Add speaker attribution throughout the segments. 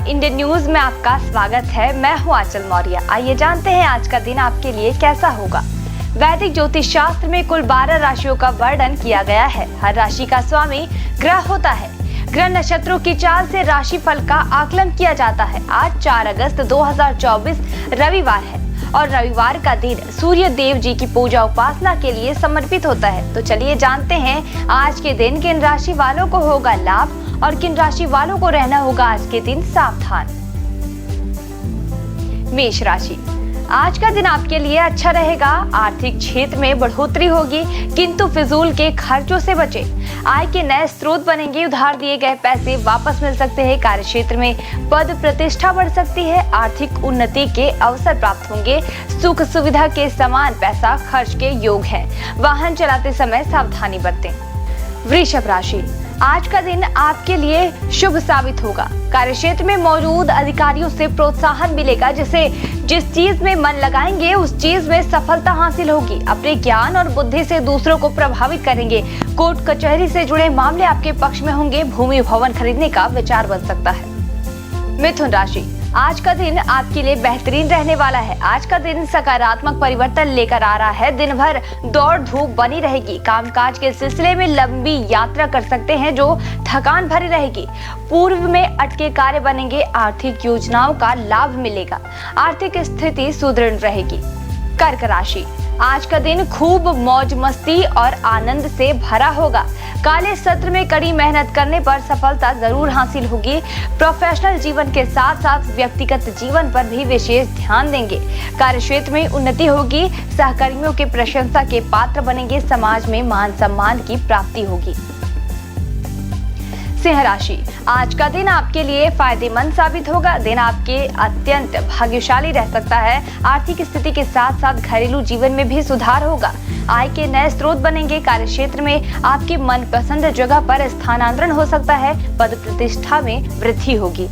Speaker 1: Indian news में आपका स्वागत है। मैं हूं आंचल मौर्य। आइए जानते हैं आज का दिन आपके लिए कैसा होगा। वैदिक ज्योतिष शास्त्र में कुल 12 राशियों का वर्णन किया गया है। हर राशि का स्वामी ग्रह होता है। ग्रह नक्षत्रों की चाल से राशि फल का आकलन किया जाता है। आज 4 अगस्त 2024 रविवार है और रविवार का दिन सूर्य देव जी की पूजा उपासना के लिए समर्पित होता है। तो चलिए जानते हैं आज के दिन किन राशि वालों को होगा लाभ और किन राशि वालों को रहना होगा आज के दिन सावधान। मेष राशि, आज का दिन आपके लिए अच्छा रहेगा। आर्थिक क्षेत्र में बढ़ोतरी होगी, किंतु फिजूल के खर्चों से बचें। आय के नए स्रोत बनेंगे। उधार दिए गए पैसे वापस मिल सकते हैं। कार्य क्षेत्र में पद प्रतिष्ठा बढ़ सकती है। आर्थिक उन्नति के अवसर प्राप्त होंगे। सुख सुविधा के समान पैसा खर्च के योग है। वाहन चलाते समय सावधानी बरतें। वृषभ राशि, आज का दिन आपके लिए शुभ साबित होगा। कार्यक्षेत्र में मौजूद अधिकारियों से प्रोत्साहन मिलेगा, जिस चीज में मन लगाएंगे उस चीज में सफलता हासिल होगी। अपने ज्ञान और बुद्धि से दूसरों को प्रभावित करेंगे। कोर्ट कचहरी से जुड़े मामले आपके पक्ष में होंगे। भूमि भवन खरीदने का विचार बन सकता है। मिथुन राशि, आज का दिन आपके लिए बेहतरीन रहने वाला है। आज का दिन सकारात्मक परिवर्तन लेकर आ रहा है। दिन भर दौड़ धूप बनी रहेगी। कामकाज के सिलसिले में लंबी यात्रा कर सकते हैं जो थकान भरी रहेगी। पूर्व में अटके कार्य बनेंगे। आर्थिक योजनाओं का लाभ मिलेगा। आर्थिक स्थिति सुदृढ़ रहेगी। कर्क राशि, आज का दिन खूब मौज मस्ती और आनंद से भरा होगा। काले सत्र में कड़ी मेहनत करने पर सफलता जरूर हासिल होगी। प्रोफेशनल जीवन के साथ साथ व्यक्तिगत जीवन पर भी विशेष ध्यान देंगे। कार्य क्षेत्र में उन्नति होगी। सहकर्मियों के प्रशंसा के पात्र बनेंगे। समाज में मान सम्मान की प्राप्ति होगी। सिंह राशि, आज का दिन आपके लिए फायदेमंद साबित होगा। दिन आपके अत्यंत भाग्यशाली रह सकता है। आर्थिक स्थिति के साथ साथ घरेलू जीवन में भी सुधार होगा। आय के नए स्रोत बनेंगे। कार्य क्षेत्र में आपके मनपसंद जगह पर स्थानांतरण हो सकता है। पद प्रतिष्ठा में वृद्धि होगी।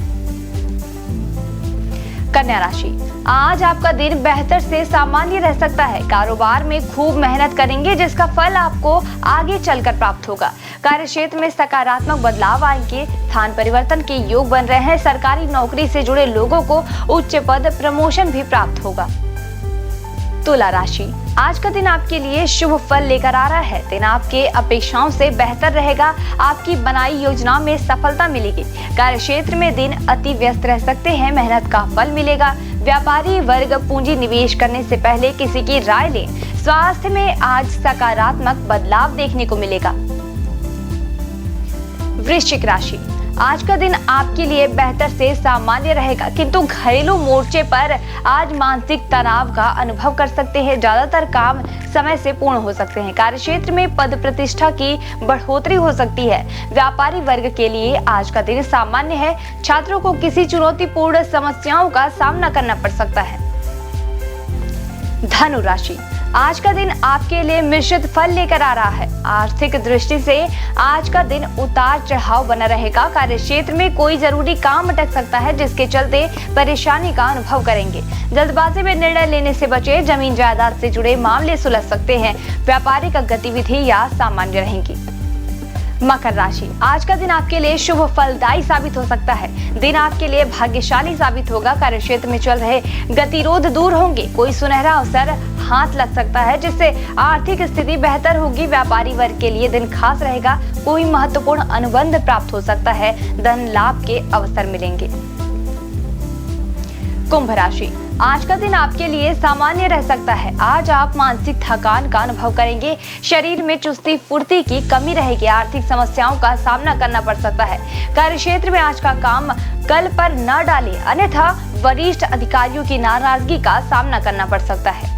Speaker 1: कन्या राशि, आज आपका दिन बेहतर से सामान्य रह सकता है। कारोबार में खूब मेहनत करेंगे जिसका फल आपको आगे चलकर प्राप्त होगा। कार्य क्षेत्र में सकारात्मक बदलाव आएंगे। स्थान परिवर्तन के योग बन रहे हैं। सरकारी नौकरी से जुड़े लोगों को उच्च पद प्रमोशन भी प्राप्त होगा। तुला राशि, आज का दिन आपके लिए शुभ फल लेकर आ रहा है। दिन आपके अपेक्षाओं से बेहतर रहेगा। आपकी बनाई योजनाओं में सफलता मिलेगी। कार्य क्षेत्र में दिन अति व्यस्त रह सकते हैं। मेहनत का फल मिलेगा। व्यापारी वर्ग पूंजी निवेश करने से पहले किसी की राय लें। स्वास्थ्य में आज सकारात्मक बदलाव देखने को मिलेगा। वृश्चिक राशि, आज का दिन आपके लिए बेहतर से सामान्य रहेगा, किंतु घरेलू मोर्चे पर आज मानसिक तनाव का अनुभव कर सकते हैं। ज्यादातर काम समय से पूर्ण हो सकते हैं। कार्य क्षेत्र में पद प्रतिष्ठा की बढ़ोतरी हो सकती है। व्यापारी वर्ग के लिए आज का दिन सामान्य है। छात्रों को किसी चुनौतीपूर्ण समस्याओं का सामना करना पड़ सकता है। धनु राशि, आज का दिन आपके लिए मिश्रित फल लेकर आ रहा है। आर्थिक दृष्टि से आज का दिन उतार चढ़ाव बना रहेगा। कार्य क्षेत्र में कोई जरूरी काम अटक सकता है जिसके चलते परेशानी का अनुभव करेंगे। जल्दबाजी में निर्णय लेने से बचे। जमीन जायदाद से जुड़े मामले सुलझ सकते हैं। व्यापारिक गतिविधियां सामान्य रहेंगी। मकर राशि, आज का दिन आपके लिए शुभ फलदायी साबित हो सकता है। दिन आपके लिए भाग्यशाली साबित होगा। कार्य क्षेत्र में चल रहे गतिरोध दूर होंगे। कोई सुनहरा अवसर हाथ लग सकता है जिससे आर्थिक स्थिति बेहतर होगी। व्यापारी वर्ग के लिए दिन खास रहेगा। कोई महत्वपूर्ण अनुबंध प्राप्त हो सकता है। धन लाभ के अवसर मिलेंगे। कुंभ राशि, आज का दिन आपके लिए सामान्य रह सकता है। आज आप मानसिक थकान का अनुभव करेंगे। शरीर में चुस्ती फुर्ती की कमी रहेगी। आर्थिक समस्याओं का सामना करना पड़ सकता है। कार्य क्षेत्र में आज का काम कल पर न डालें, अन्यथा वरिष्ठ अधिकारियों की नाराजगी का सामना करना पड़ सकता है।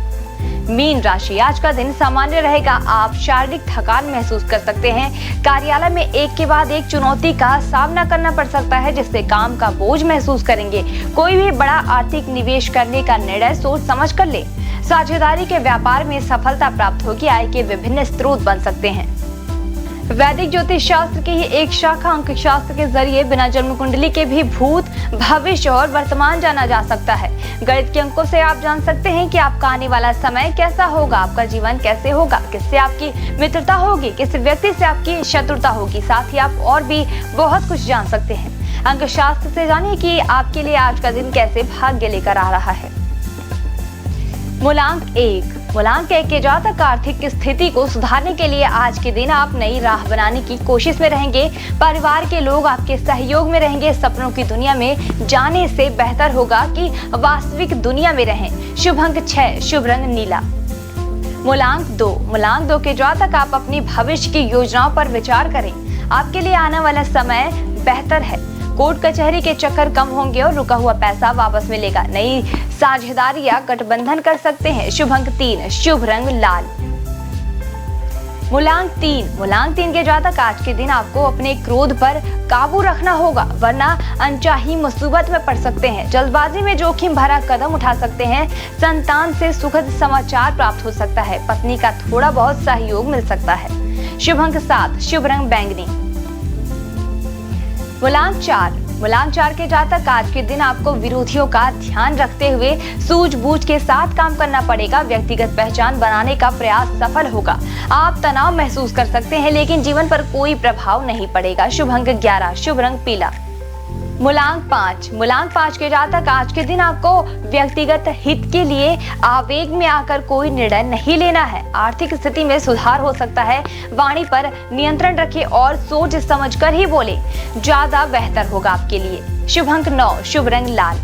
Speaker 1: मीन राशि, आज का दिन सामान्य रहेगा। आप शारीरिक थकान महसूस कर सकते हैं। कार्यालय में एक के बाद एक चुनौती का सामना करना पड़ सकता है जिससे काम का बोझ महसूस करेंगे। कोई भी बड़ा आर्थिक निवेश करने का निर्णय सोच समझ कर ले। साझेदारी के व्यापार में सफलता प्राप्त होगी। आय के विभिन्न स्रोत बन सकते हैं। वैदिक ज्योतिष शास्त्र की ही एक शाखा अंक शास्त्र के जरिए बिना जन्म कुंडली के भी भूत, भविष्य और वर्तमान जाना जा सकता है। गणित के अंकों से आप जान सकते हैं कि आपका आने वाला समय कैसा होगा, आपका जीवन कैसे होगा, किससे आपकी मित्रता होगी, किस व्यक्ति से आपकी शत्रुता होगी। साथ ही आप और भी बहुत कुछ जान सकते हैं। अंकशास्त्र से जानिए कि आपके लिए आज का दिन कैसे भाग्य लेकर आ रहा है। मूलांक 1। मूलांक 1 के जातक आर्थिक स्थिति को सुधारने के लिए आज के दिन आप नई राह बनाने की कोशिश में रहेंगे। परिवार के लोग आपके सहयोग में रहेंगे। सपनों की दुनिया में जाने से बेहतर होगा कि वास्तविक दुनिया में रहें। शुभ अंक 6, शुभ रंग नीला। मूलांक 2। मूलांक 2 के जातक आप अपनी भविष्य की योजनाओं पर विचार करें। आपके लिए आने वाला समय बेहतर है। कोर्ट कचहरी के चक्कर कम होंगे और रुका हुआ पैसा वापस मिलेगा। नई साझेदारी या गठबंधन कर सकते हैं। शुभ अंक 3, शुभ रंग लाल। मूलांक 3। मूलांक 3 के जातक आज के दिन आपको अपने क्रोध पर काबू रखना होगा, वरना अनचाही मुसीबत में पड़ सकते हैं। जल्दबाजी में जोखिम भरा कदम उठा सकते हैं। संतान से सुखद समाचार प्राप्त हो सकता है। पत्नी का थोड़ा बहुत सहयोग मिल सकता है। शुभ अंक 7, शुभ रंग बैंगनी। मूलांक 4। मूलांक 4 के जातक आज के दिन आपको विरोधियों का ध्यान रखते हुए सूझबूझ के साथ काम करना पड़ेगा। व्यक्तिगत पहचान बनाने का प्रयास सफल होगा। आप तनाव महसूस कर सकते हैं, लेकिन जीवन पर कोई प्रभाव नहीं पड़ेगा। शुभ अंक 11, शुभ रंग पीला। मूलांक 5। मूलांक 5 के जातक आज के दिन आपको व्यक्तिगत हित के लिए आवेग में आकर कोई निर्णय नहीं लेना है। आर्थिक स्थिति में सुधार हो सकता है। वाणी पर नियंत्रण रखें और सोच समझकर ही बोले, ज्यादा बेहतर होगा आपके लिए। शुभ अंक 9, शुभ रंग लाल।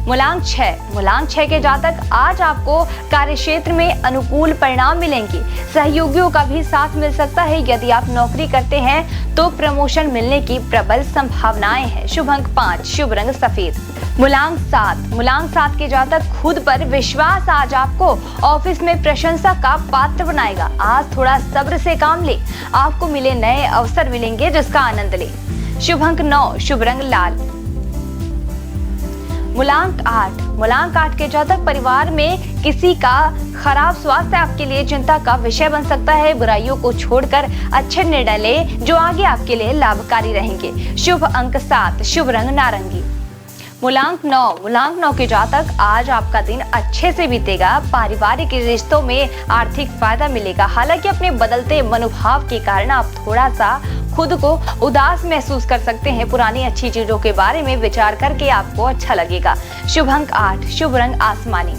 Speaker 1: मूलांक 6। मूलांक 6 के जातक आज आपको कार्यक्षेत्र में अनुकूल परिणाम मिलेंगे। सहयोगियों का भी साथ मिल सकता है। यदि आप नौकरी करते हैं तो प्रमोशन मिलने की प्रबल संभावनाएं हैं। शुभ अंक 5, शुभ रंग सफेद। मूलांक 7। मूलांक 7 के जातक खुद पर विश्वास आज आपको ऑफिस में प्रशंसा का पात्र बनाएगा। आज थोड़ा सब्र से काम ले। आपको मिले नए अवसर मिलेंगे, जिसका आनंद ले। शुभ अंक 9, शुभ रंग लाल। मूलांक 8। मूलांक 8 के जातक परिवार में किसी का खराब स्वास्थ्य आपके लिए चिंता का विषय बन सकता है। बुराइयों को छोड़कर अच्छे निर्णय ले, जो आगे आपके लिए लाभकारी रहेंगे। शुभ अंक 7, शुभ रंग नारंगी। मूलांक 9। मूलांक 9 के जातक आज आपका दिन अच्छे से बीतेगा। पारिवारिक रिश्तों में आर्थिक फायदा मिलेगा। हालांकि अपने बदलते मनोभाव के कारण आप थोड़ा सा खुद को उदास महसूस कर सकते हैं। पुरानी अच्छी चीजों के बारे में विचार करके आपको अच्छा लगेगा। शुभ अंक 8, शुभ रंग आसमानी।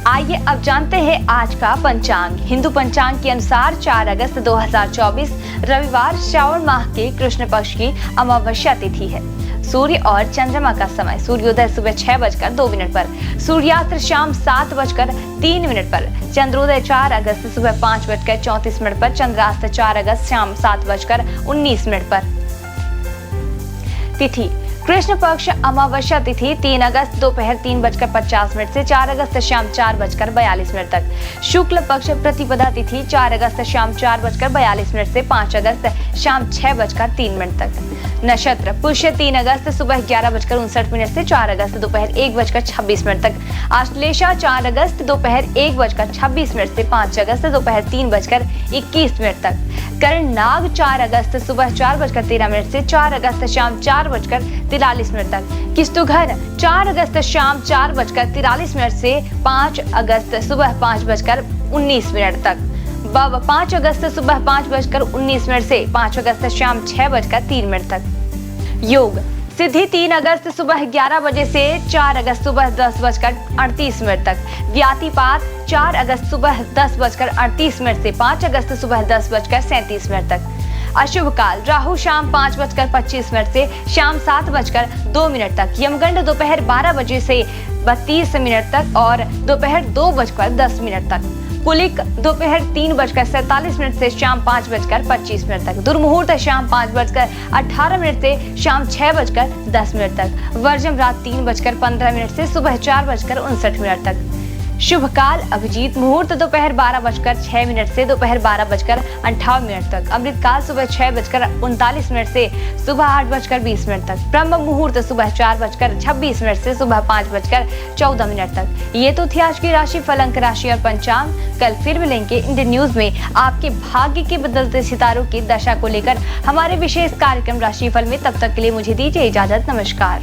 Speaker 1: आइए अब जानते हैं आज का पंचांग। हिंदू पंचांग के अनुसार 4 अगस्त 2024 रविवार श्रावण माह के कृष्ण पक्ष की अमावस्या तिथि है। सूर्य और चंद्रमा का समय सूर्योदय सुबह 6:02 पर, सूर्यास्त शाम 7:03 पर, चंद्रोदय 4 अगस्त सुबह 5:34 पर, चंद्रास्त 4 अगस्त शाम 7:19 पर। तिथि कृष्ण पक्ष अमावस्या तिथि 3 अगस्त दोपहर 3:50 से 4 अगस्त शाम 4:42 तक। शुक्ल पक्ष प्रतिपदा तिथि 4 अगस्त शाम 4:42 से 5 अगस्त शाम 6:03 तक। नक्षत्र पुष्य 3 अगस्त सुबह 11:59 से 4 अगस्त दोपहर 1:26 तक। आश्लेषा 4 अगस्त दोपहर 1:26 से 5 अगस्त दोपहर 3:21 तक। कर्ण नाग 4 अगस्त सुबह 4:13 से 4 अगस्त शाम 4:43 तक। किस्तुघ्न 4 अगस्त शाम 4:43 से 5 अगस्त सुबह 5:19 तक। बब 5 अगस्त सुबह 5:19 से 5 अगस्त शाम 6:03 तक। योग सिद्धि 3 अगस्त सुबह 11 बजे से 4 अगस्त सुबह 10:38 तक। व्यातिपात 4 अगस्त सुबह 10:38 से 5 अगस्त सुबह 10:37 तक। अशुभ काल राहु शाम 5:25 से शाम 7:02 तक। यमगंड दोपहर 12 बजे से 32 तक और दोपहर 2:10 तक। कुलिक दोपहर 3:47 से शाम 5:25 तक। दुर्मुहूर्त शाम 5:18 से शाम 6:10 तक। वर्जम रात 3:15 से सुबह 4:59 तक। शुभ काल अभिजीत मुहूर्त दोपहर 12:06 से दोपहर 12:58 तक। अमृत काल सुबह 6:39 से सुबह 8:20 तक। ब्रह्म मुहूर्त सुबह 4:26 से सुबह 5:14 तक। ये तो थी आज की राशि फल, अंक राशि और पंचांग। कल फिर मिलेंगे इंडियन न्यूज में आपके भाग्य के बदलते सितारों की दशा को लेकर हमारे विशेष कार्यक्रम राशि फल में। तब तक के लिए मुझे दीजिए इजाजत। नमस्कार।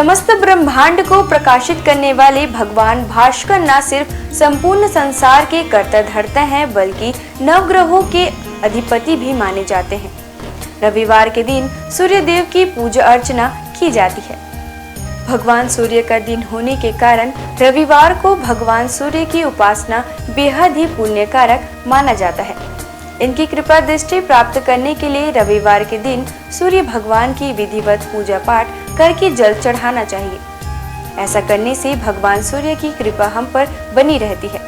Speaker 2: समस्त ब्रह्मांड को प्रकाशित करने वाले भगवान भास्कर न सिर्फ संपूर्ण संसार के कर्ता धर्ता हैं, बल्कि नवग्रहों के अधिपति भी माने जाते हैं। रविवार के दिन सूर्य देव की पूजा अर्चना की जाती है। भगवान सूर्य का दिन होने के कारण रविवार को भगवान सूर्य की उपासना बेहद ही पुण्यकारक माना जाता है। इनकी कृपा दृष्टि प्राप्त करने के लिए रविवार के दिन सूर्य भगवान की विधिवत पूजा पाठ करके जल चढ़ाना चाहिए। ऐसा करने से भगवान सूर्य की कृपा हम पर बनी रहती है।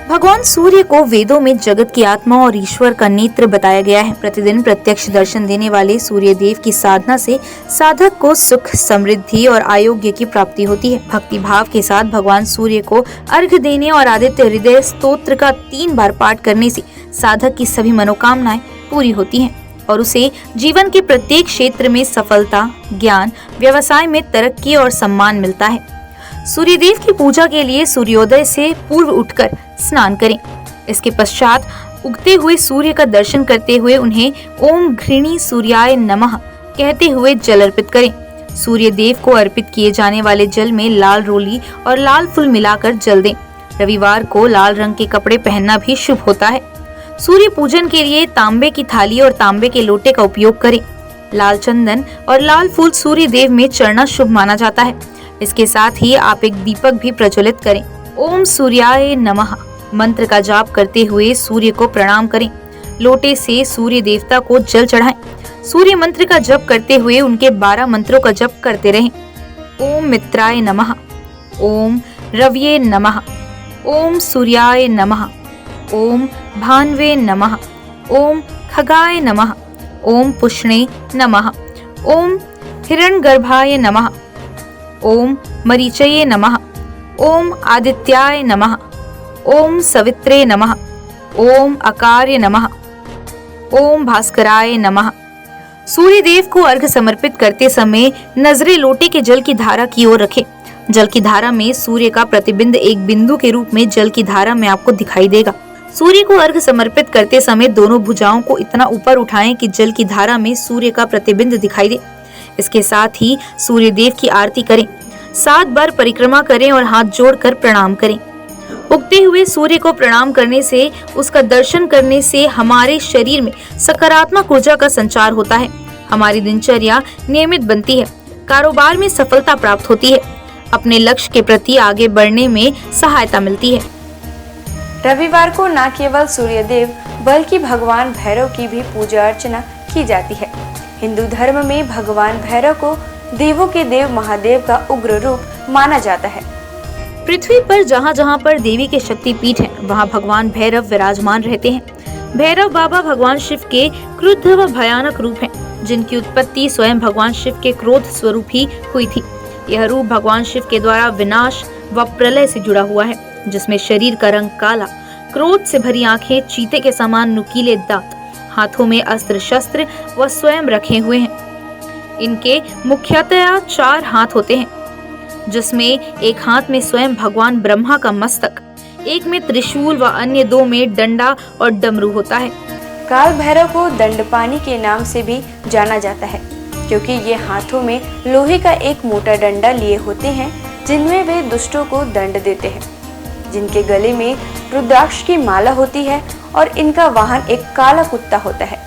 Speaker 3: भगवान सूर्य को वेदों में जगत की आत्मा और ईश्वर का नेत्र बताया गया है। प्रतिदिन प्रत्यक्ष दर्शन देने वाले सूर्य देव की साधना से साधक को सुख, समृद्धि और आरोग्य की प्राप्ति होती है। भक्ति भाव के साथ भगवान सूर्य को अर्घ्य देने और आदित्य हृदय स्तोत्र का 3 बार पाठ करने से साधक की सभी मनोकामनाएं पूरी होती हैं और उसे जीवन के प्रत्येक क्षेत्र में सफलता, ज्ञान, व्यवसाय में तरक्की और सम्मान मिलता है। सूर्यदेव की पूजा के लिए सूर्योदय से पूर्व उठकर स्नान करें। इसके पश्चात उगते हुए सूर्य का दर्शन करते हुए उन्हें ओम घृणी सूर्याय नमः कहते हुए जल अर्पित करें। सूर्य देव को अर्पित किए जाने वाले जल में लाल रोली और लाल फूल मिलाकर जल दें। रविवार को लाल रंग के कपड़े पहनना भी शुभ होता है। सूर्य पूजन के लिए तांबे की थाली और तांबे के लोटे का उपयोग करें। लाल चंदन और लाल फूल सूर्य देव में चढ़ना शुभ माना जाता है। इसके साथ ही आप एक दीपक भी प्रज्वलित करें। ओम सूर्याय नमः मंत्र का जाप करते हुए सूर्य को प्रणाम करें। लोटे से सूर्य देवता को जल चढ़ाएं। सूर्य मंत्र का जप करते हुए उनके 12 मंत्रों का जप करते रहें। ओम मित्राय नमः, ओम रव्ये नमः, ओम सूर्याय नमः, ओम भान्वे नमः, ओम खगाय नमः, ओम पुष्णे नमः, ओम हिरण्यगर्भाय नमः, ओम मरीचये नमः, ओम आदित्याय नमः, ओम सवित्रे नमः, ओम अकार्य नमः, ओम भास्कराय नमः। सूर्य देव को अर्घ्य समर्पित करते समय नजरें लोटे के जल की धारा की ओर रखें। जल की धारा में सूर्य का प्रतिबिंब एक बिंदु के रूप में जल की धारा में आपको दिखाई देगा। सूर्य को अर्घ्य समर्पित करते समय दोनों भुजाओं को इतना ऊपर उठाएं कि जल की धारा में सूर्य का प्रतिबिंब दिखाई दे। इसके साथ ही सूर्य देव की आरती करें। 7 बार परिक्रमा करें और हाथ जोड़कर प्रणाम करें। उगते हुए सूर्य को प्रणाम करने से, उसका दर्शन करने से हमारे शरीर में सकारात्मक ऊर्जा का संचार होता है। हमारी दिनचर्या नियमित बनती है। कारोबार में सफलता प्राप्त होती है। अपने लक्ष्य के प्रति आगे बढ़ने में सहायता मिलती है।
Speaker 2: रविवार को न केवल सूर्य देव बल्कि भगवान भैरव की भी पूजा अर्चना की जाती है। हिंदू धर्म में भगवान भैरव को देवों के देव महादेव का उग्र रूप माना जाता है।
Speaker 3: पृथ्वी पर जहाँ जहाँ पर देवी के शक्तिपीठ हैं, वहाँ भगवान भैरव विराजमान रहते हैं। भैरव बाबा भगवान शिव के क्रुद्ध व भयानक रूप हैं, जिनकी उत्पत्ति स्वयं भगवान शिव के क्रोध स्वरूप ही हुई थी। यह रूप भगवान शिव के द्वारा विनाश व प्रलय से जुड़ा हुआ है, जिसमें शरीर का रंग काला, क्रोध से भरी आंखें, चीते के समान नुकीले दांत, हाथों में अस्त्र शस्त्र व स्वयं रखे हुए हैं। इनके मुख्यतया 4 हाथ होते हैं, जिसमें एक हाथ में स्वयं भगवान ब्रह्मा का मस्तक, एक में त्रिशूल व अन्य 2 में डंडा और डमरू होता है।
Speaker 2: काल भैरव को दंडपानी के नाम से भी जाना जाता है, क्योंकि ये हाथों में लोहे का एक मोटा डंडा लिए होते हैं, जिनमें वे दुष्टों को दंड देते हैं। जिनके गले में रुद्राक्ष की माला होती है और इनका वाहन एक काला कुत्ता होता है।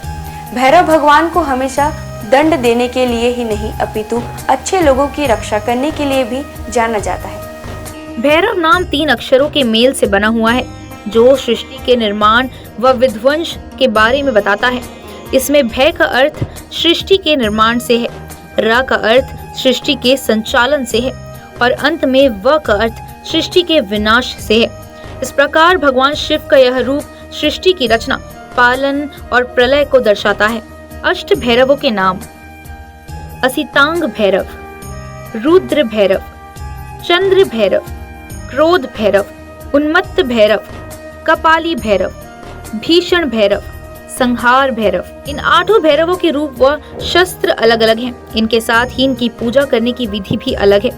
Speaker 2: भैरव भगवान को हमेशा दंड देने के लिए ही नहीं, अपितु अच्छे लोगों की रक्षा करने के लिए भी जाना जाता है।
Speaker 3: भैरव नाम 3 अक्षरों के मेल से बना हुआ है, जो सृष्टि के निर्माण व विध्वंस के बारे में बताता है। इसमें भय का अर्थ सृष्टि के निर्माण से है, र का अर्थ सृष्टि के संचालन से है और अंत में व का अर्थ सृष्टि के विनाश से है। इस प्रकार भगवान शिव का यह रूप सृष्टि की रचना, पालन और प्रलय को दर्शाता है। अष्ट भैरवों के नाम: असितांग भैरव, रुद्र भैरव, चंद्र भैरव, क्रोध भैरव, उन्मत्त भैरव, कपाली भैरव, भीषण भैरव, संहार भैरव। इन 8 भैरवों के रूप व शस्त्र अलग अलग हैं। इनके साथ ही इनकी पूजा करने की विधि भी अलग है।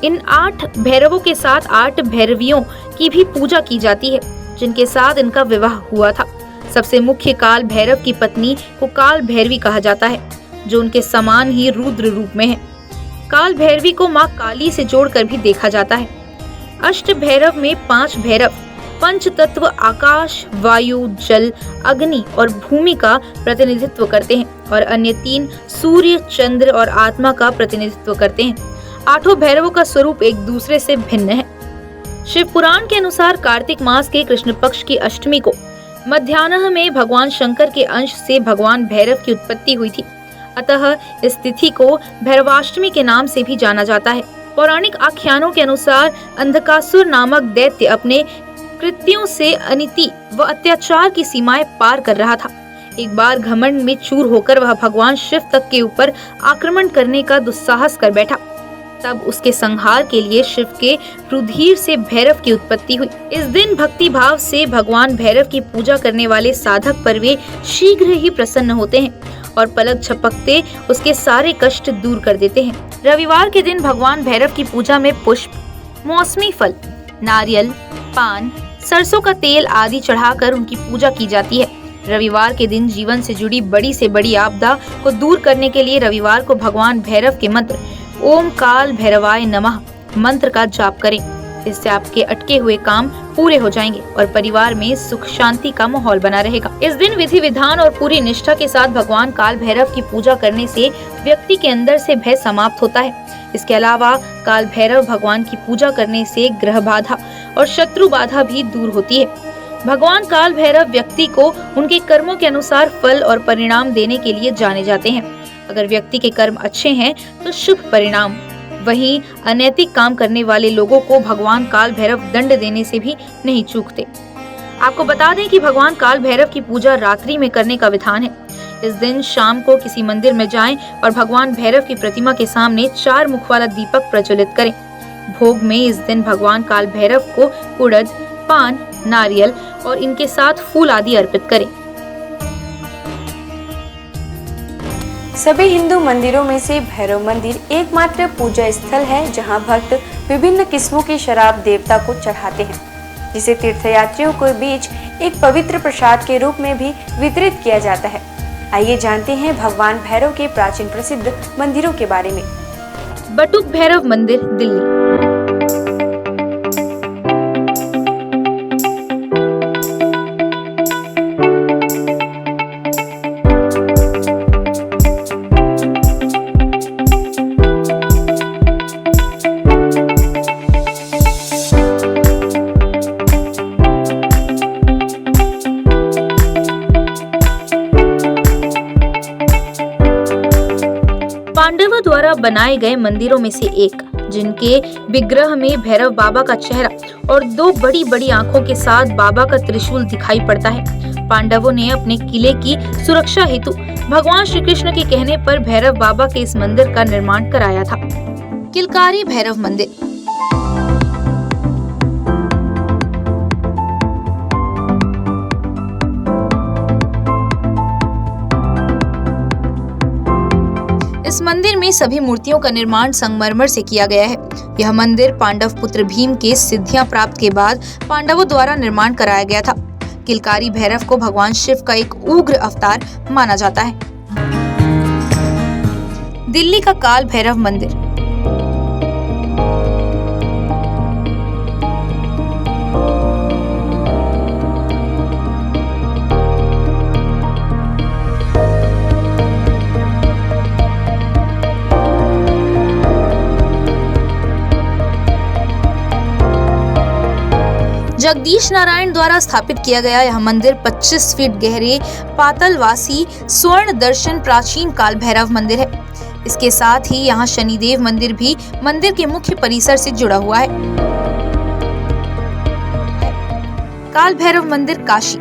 Speaker 3: इन 8 भैरवों के साथ 8 भैरवियों की भी पूजा की जाती है, जिनके साथ इनका विवाह हुआ था। सबसे मुख्य काल भैरव की पत्नी को काल भैरवी कहा जाता है, जो उनके समान ही रुद्र रूप में है। काल भैरवी को माँ काली से जोड़कर भी देखा जाता है। अष्ट भैरव में 5 भैरव पंच तत्व आकाश, वायु, जल, अग्नि और भूमि का प्रतिनिधित्व करते हैं और अन्य 3 सूर्य, चंद्र और आत्मा का प्रतिनिधित्व करते हैं। 8 भैरवों का स्वरूप एक दूसरे से भिन्न है। शिव पुराण के अनुसार कार्तिक मास के कृष्ण पक्ष की अष्टमी को मध्याह्न में भगवान शंकर के अंश से भगवान भैरव की उत्पत्ति हुई थी। अतः इस तिथि को भैरवाष्टमी के नाम से भी जाना जाता है। पौराणिक आख्यानों के अनुसार अंधकासुर नामक दैत्य अपने कृत्यों से अनिति व अत्याचार की सीमाएं पार कर रहा था। एक बार घमंड में चूर होकर वह भगवान शिव तक के ऊपर आक्रमण करने का दुस्साहस कर बैठा। तब उसके संहार के लिए शिव के रुधिर से भैरव की उत्पत्ति हुई। इस दिन भक्ति भाव से भगवान भैरव की पूजा करने वाले साधक पर वे शीघ्र ही प्रसन्न होते हैं और पलक झपकते उसके सारे कष्ट दूर कर देते हैं। रविवार के दिन भगवान भैरव की पूजा में पुष्प, मौसमी फल, नारियल, पान, सरसों का तेल आदि चढ़ाकर उनकी पूजा की जाती है। रविवार के दिन जीवन से जुड़ी बड़ी से बड़ी आपदा को दूर करने के लिए रविवार को भगवान भैरव के मंत्र ओम काल भैरवाय नमः मंत्र का जाप करें। इससे आपके अटके हुए काम पूरे हो जाएंगे और परिवार में सुख शांति का माहौल बना रहेगा। इस दिन विधि विधान और पूरी निष्ठा के साथ भगवान काल भैरव की पूजा करने से व्यक्ति के अंदर से भय समाप्त होता है। इसके अलावा काल भैरव भगवान की पूजा करने से ग्रह बाधा और शत्रु बाधा भी दूर होती है। भगवान काल भैरव व्यक्ति को उनके कर्मों के अनुसार फल और परिणाम देने के लिए जाने जाते हैं। अगर व्यक्ति के कर्म अच्छे हैं तो शुभ परिणाम, वहीं अनैतिक काम करने वाले लोगों को भगवान काल भैरव दंड देने से भी नहीं चूकते। आपको बता दें कि भगवान काल भैरव की पूजा रात्रि में करने का विधान है। इस दिन शाम को किसी मंदिर में जाएं और भगवान भैरव की प्रतिमा के सामने 4 मुख वाला दीपक प्रज्वलित करें। भोग में इस दिन भगवान काल भैरव को उड़द, पान, नारियल और इनके साथ फूल आदि अर्पित करें।
Speaker 2: सभी हिंदू मंदिरों में से भैरव मंदिर एकमात्र पूजा स्थल है जहां भक्त विभिन्न किस्मों की शराब देवता को चढ़ाते हैं, जिसे तीर्थयात्रियों के बीच एक पवित्र प्रसाद के रूप में भी वितरित किया जाता है। आइए जानते हैं भगवान भैरव के प्राचीन प्रसिद्ध मंदिरों के बारे में।
Speaker 3: बटुक भैरव मंदिर, दिल्ली। पांडवों द्वारा बनाए गए मंदिरों में से एक, जिनके विग्रह में भैरव बाबा का चेहरा और 2 बड़ी बड़ी आंखों के साथ बाबा का त्रिशूल दिखाई पड़ता है। पांडवों ने अपने किले की सुरक्षा हेतु भगवान श्री कृष्ण के कहने पर भैरव बाबा के इस मंदिर का निर्माण कराया था। किलकारी भैरव मंदिर। इस मंदिर में सभी मूर्तियों का निर्माण संगमरमर से किया गया है। यह मंदिर पांडव पुत्र भीम के सिद्धियां प्राप्त के बाद पांडवों द्वारा निर्माण कराया गया था। किलकारी भैरव को भगवान शिव का एक उग्र अवतार माना जाता है। दिल्ली का काल भैरव मंदिर। जगदीश नारायण द्वारा स्थापित किया गया यह मंदिर 25 फीट गहरे पातालवासी स्वर्ण दर्शन प्राचीन काल भैरव मंदिर है। इसके साथ ही यहाँ शनिदेव मंदिर भी मंदिर के मुख्य परिसर से जुड़ा हुआ है। काल भैरव मंदिर, काशी।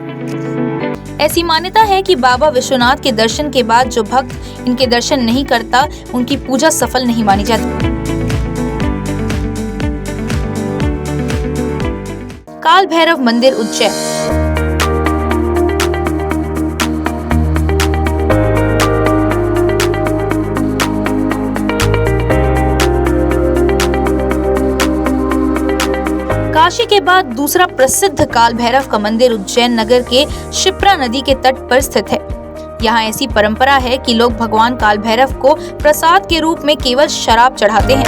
Speaker 3: ऐसी मान्यता है कि बाबा विश्वनाथ के दर्शन के बाद जो भक्त इनके दर्शन नहीं करता, उनकी पूजा सफल नहीं मानी जाती। काल भैरव मंदिर, उज्जैन। काशी के बाद दूसरा प्रसिद्ध काल भैरव का मंदिर उज्जैन नगर के शिप्रा नदी के तट पर स्थित है। यहाँ ऐसी परंपरा है कि लोग भगवान काल भैरव को प्रसाद के रूप में केवल शराब चढ़ाते हैं।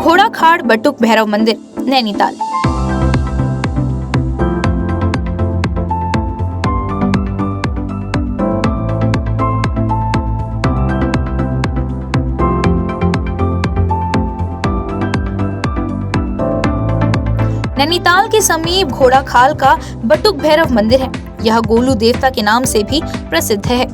Speaker 3: घोड़ाखाल बटुक भैरव मंदिर, नैनीताल। नैनीताल के समीप घोड़ाखाल का बटुक भैरव मंदिर है। यह गोलू देवता के नाम से भी प्रसिद्ध है।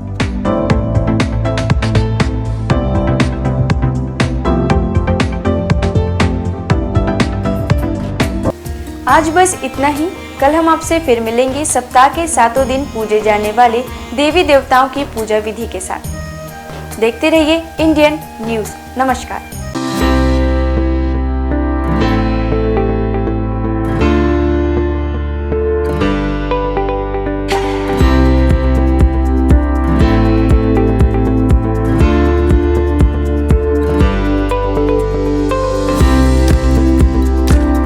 Speaker 2: आज बस इतना ही। कल हम आपसे फिर मिलेंगे सप्ताह के 7 दिन पूजे जाने वाले देवी देवताओं की पूजा विधि के साथ। देखते रहिए इंडियन न्यूज़। नमस्कार।